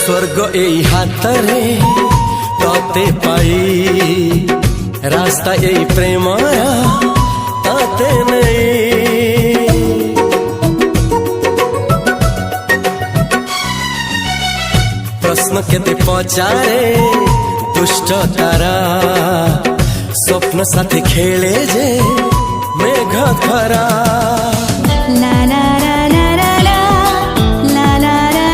स्वर्ग एई हातरे तते पाई रास्ता एई प्रेमाया ताते नहीं। प्रश्न केते पचारे दुष्ट तारा स्वप्न साथी खेले जे मेघ खरा। ला ला ला ला ला ला ला ला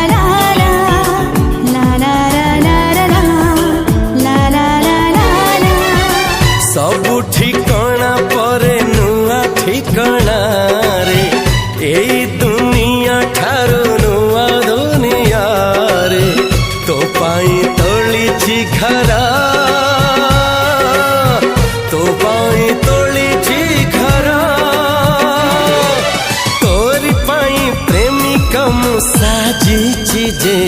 ला ला ला ला ला ला ला। सबु ठिकाना परे नुआ ठिकाना रे एई दुनिया ठारू नुआ दुनिया रे। तो पाई तोलिछि घरा तो पाई तोलिछि घरा तोरी पाई प्रेमिका मु साजिछि जे